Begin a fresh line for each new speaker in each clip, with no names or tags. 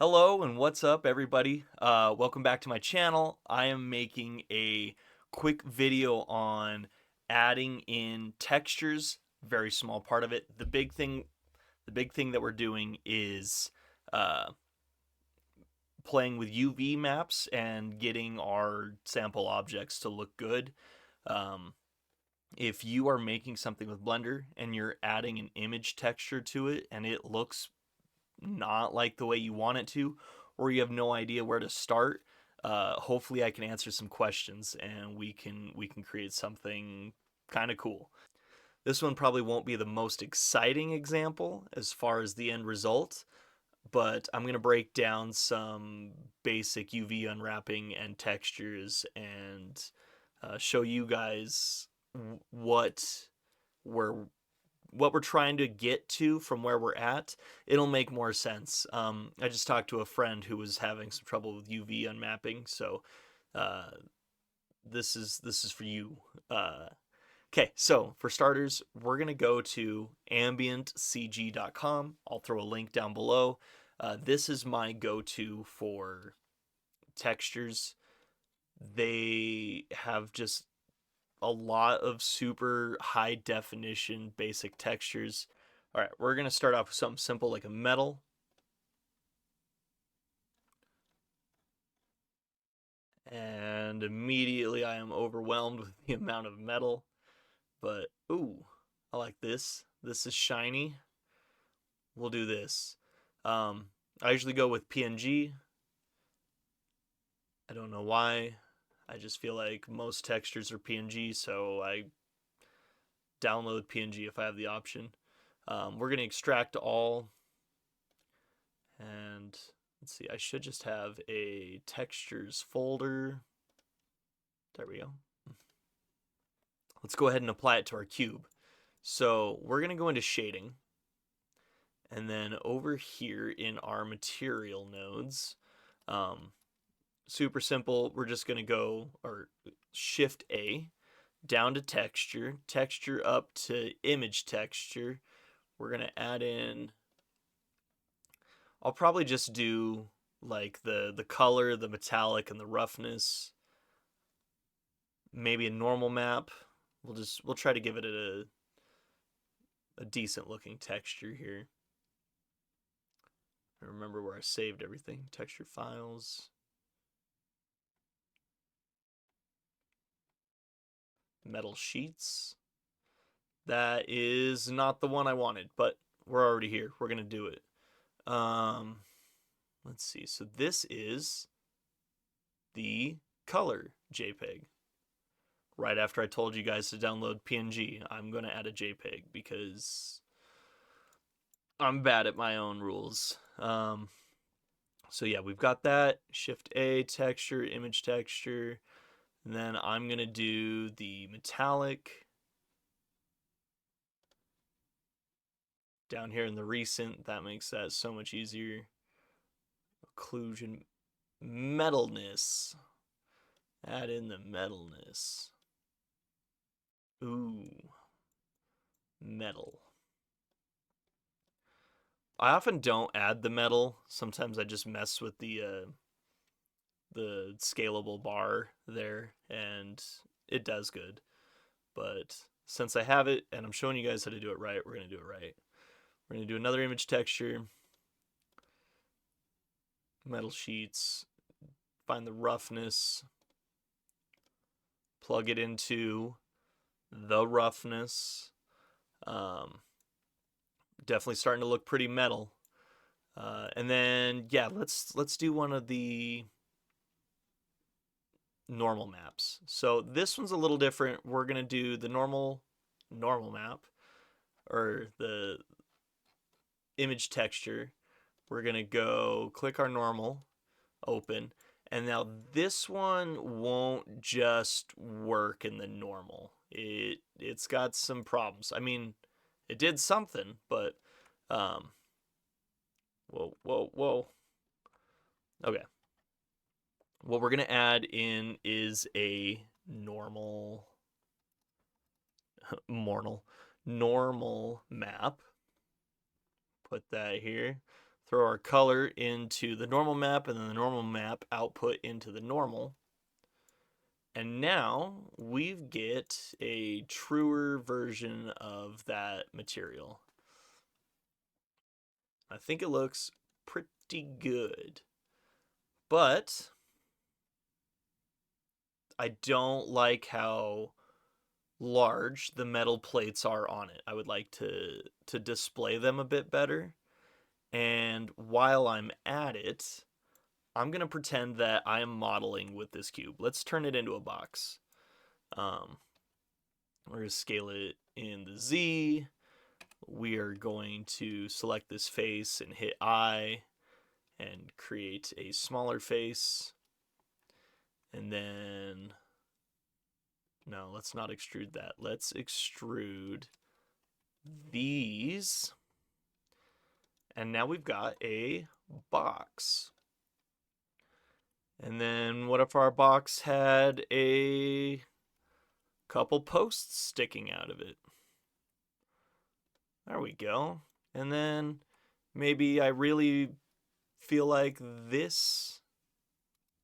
Hello and what's up, everybody? Welcome back to my channel. I am making a quick video on adding in textures. Very small part of it. The big thing that we're doing is uh, playing with UV maps and getting our sample objects to look good. Um, if you are making something with Blender and you're adding an image texture to it and it looks not like the way you want it to, or you have no idea where to start, hopefully I can answer some questions and we can create something kind of cool. This one probably won't be the most exciting example as far as the end result, but I'm going to break down some basic UV unwrapping and textures and show you guys what we're what we're trying to get to from where we're at. It'll make more sense. I just talked to a friend who was having some trouble with UV unmapping, so uh, this is for you. Okay, so for starters, we're gonna go to ambientcg.com. I'll throw a link down below. This is my go-to for textures. They have just a lot of super high definition basic textures. All right, we're going to start off with something simple like a metal. And immediately I am overwhelmed with the amount of metal. But, ooh, I like this. This is shiny. We'll do this. I usually go with PNG. I don't know why. I just feel like most textures are PNG, so I download PNG if I have the option. We're going to extract all, and let's see, I should just have a textures folder. There we go. Let's go ahead and apply it to our cube. So we're going to go into shading, and then over here in our material nodes, super simple, we're just going to go, or Shift A, down to texture, texture up to image texture. We're going to add in, I'll probably just do like the color, the metallic, and the roughness. Maybe a normal map. We'll try to give it a decent looking texture here. I remember where I saved everything. Texture files. Metal sheets. That is not the one I wanted, but we're already here. We're gonna do it. Let's see. So this is the color JPEG. Right after I told you guys to download PNG, I'm gonna add a JPEG because I'm bad at my own rules. So yeah, we've got that. Shift A, texture, image texture. And then I'm gonna do the metallic. Down here in the recent, that makes that so much easier. Occlusion, metalness. Add in the metalness. Ooh, metal. I often don't add the metal. Sometimes I just mess with the scalable bar there, and it does good. But since I have it and I'm showing you guys how to do it right, we're gonna do it right. We're gonna do another image texture, metal sheets, find the roughness, plug it into the roughness. Definitely starting to look pretty metal. And then yeah, let's do one of the normal maps. So this one's a little different. We're gonna do the normal map, or the image texture. We're gonna go click our normal, open, and now this one won't just work in the normal. It's got some problems. I mean, it did something, but whoa. Okay. What we're gonna add in is a normal map. Put that here. throw our color into the normal map, and then the normal map output into the normal. And now we get a truer version of that material. I think it looks pretty good, but I don't like how large the metal plates are on it. I would like to display them a bit better. And while I'm at it, I'm going to pretend that I am modeling with this cube. Let's turn it into a box. We're going to scale it in the Z. We are going to select this face and hit I and create a smaller face. And then, no, let's not extrude that. Let's extrude these. And now we've got a box. And then what if our box had a couple posts sticking out of it? There we go. And then maybe I really feel like this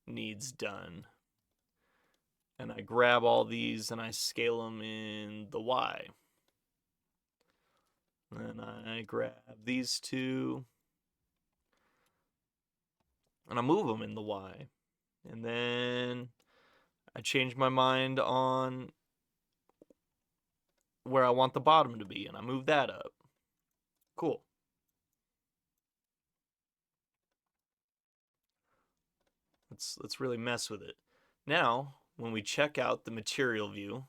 needs done. And I grab all these and I scale them in the Y. Then I grab these two and I move them in the Y. And then I change my mind on where I want the bottom to be and I move that up. Cool. Let's really mess with it. Now, when we check out the material view,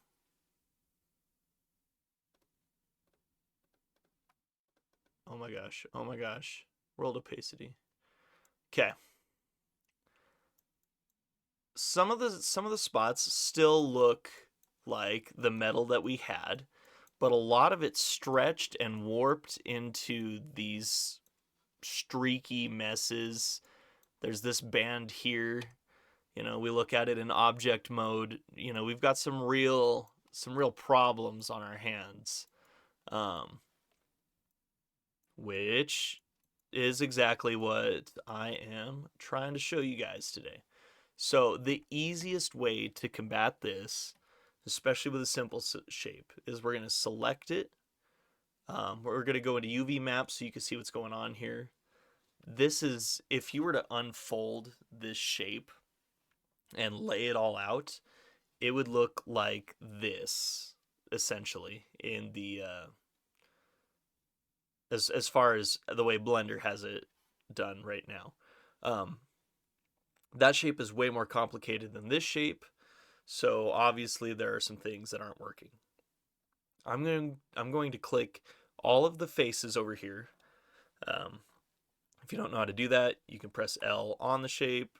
oh my gosh, world opacity. Okay. Some of the spots still look like the metal that we had, but a lot of it stretched and warped into these streaky messes. There's this band here. You know, we look at it in object mode. You know, we've got some real problems on our hands, which is exactly what I am trying to show you guys today. So the easiest way to combat this, especially with a simple shape, is we're going to select it. We're going to go into UV map so you can see what's going on here. This is, if you were to unfold this shape and lay it all out, it would look like this, essentially, in the as far as the way Blender has it done right now. That shape is way more complicated than this shape, so obviously there are some things that aren't working. I'm going to click all of the faces over here. If you don't know how to do that, you can press L on the shape.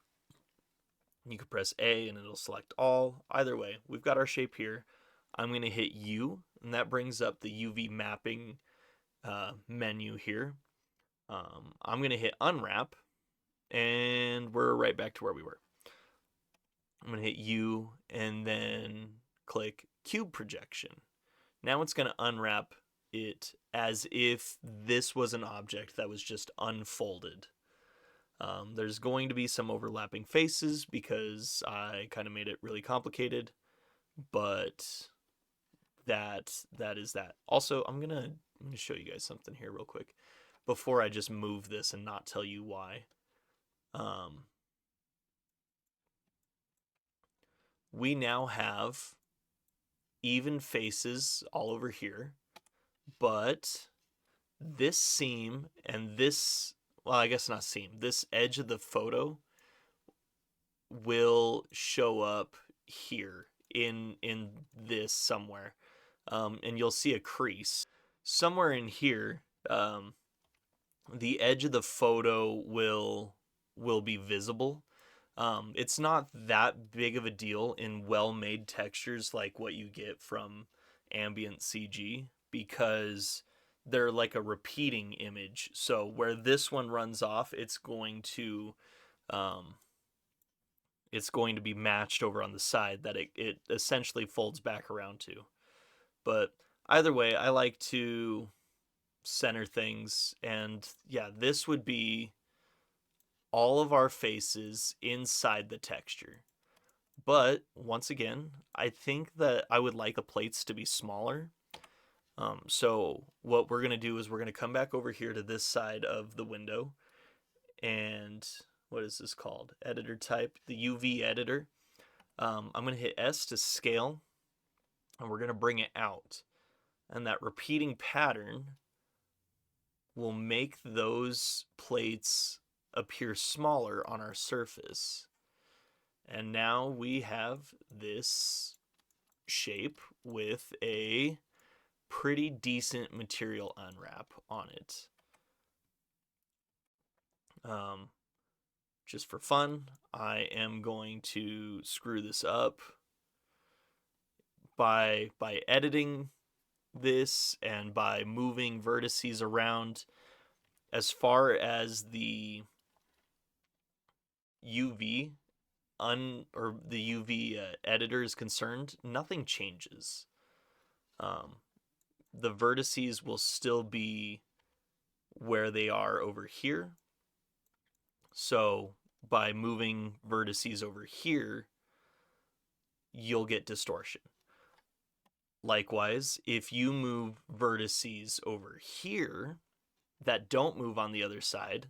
You can press A and it'll select all. Either way, we've got our shape here. I'm going to hit U, and that brings up the UV mapping menu here. I'm going to hit Unwrap, and we're right back to where we were. I'm going to hit U and then click Cube Projection. Now it's going to unwrap it as if this was an object that was just unfolded. There's going to be some overlapping faces because I kind of made it really complicated, but that is that. Also, I'm gonna show you guys something here real quick before I just move this and not tell you why. We now have even faces all over here, but this seam and this, well, I guess not seam, this edge of the photo will show up here in this somewhere, and you'll see a crease somewhere in here. The edge of the photo will be visible. It's not that big of a deal in well-made textures like what you get from ambient CG, because they're like a repeating image. So where this one runs off, it's going to be matched over on the side that it essentially folds back around to. But either way, I like to center things. And yeah, this would be all of our faces inside the texture. But once again, I think that I would like the plates to be smaller. So what we're going to do is we're going to come back over here to this side of the window. And what is this called? Editor type, the UV editor. I'm going to hit S to scale, and we're going to bring it out. And that repeating pattern will make those plates appear smaller on our surface. And now we have this shape with a pretty decent material unwrap on it. Just for fun, I am going to screw this up by editing this and by moving vertices around. As far as the UV the UV editor is concerned, nothing changes. The vertices will still be where they are over here. So by moving vertices over here, you'll get distortion. Likewise, if you move vertices over here that don't move on the other side,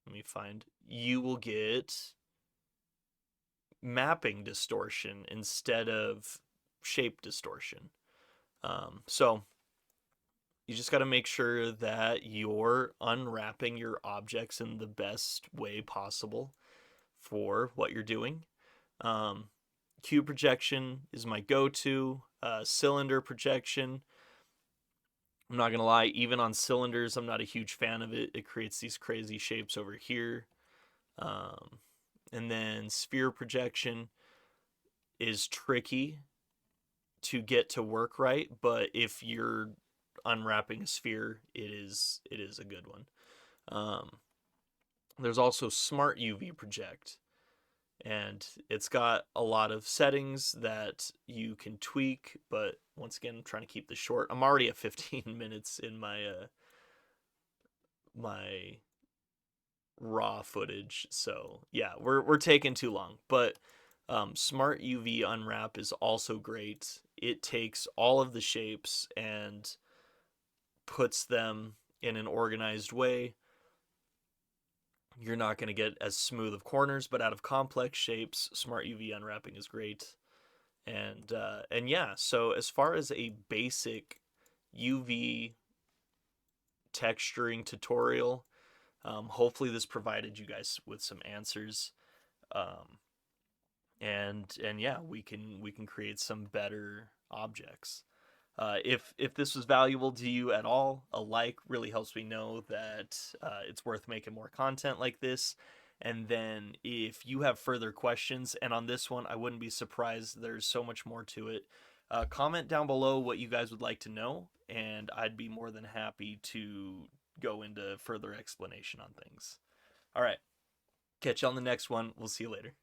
let me find, you will get mapping distortion instead of shape distortion. So you just got to make sure that you're unwrapping your objects in the best way possible for what you're doing. Cube projection is my go-to. Cylinder projection, I'm not going to lie, even on cylinders, I'm not a huge fan of it. It creates these crazy shapes over here. And then sphere projection is tricky to get to work right, but if you're unwrapping a sphere, it is a good one. There's also smart UV project, and it's got a lot of settings that you can tweak, but once again, I'm trying to keep this short. I'm already at 15 minutes in my my raw footage, so yeah, we're taking too long. But smart UV unwrap is also great. It takes all of the shapes and puts them in an organized way. You're not going to get as smooth of corners, but out of complex shapes, smart UV unwrapping is great. And yeah, so as far as a basic UV texturing tutorial, hopefully this provided you guys with some answers. And yeah, we can create some better objects. If this was valuable to you at all, a like really helps me know that it's worth making more content like this. And then if you have further questions, and on this one, I wouldn't be surprised, there's so much more to it. Comment down below what you guys would like to know, and I'd be more than happy to go into further explanation on things. All right, catch you on the next one. We'll see you later.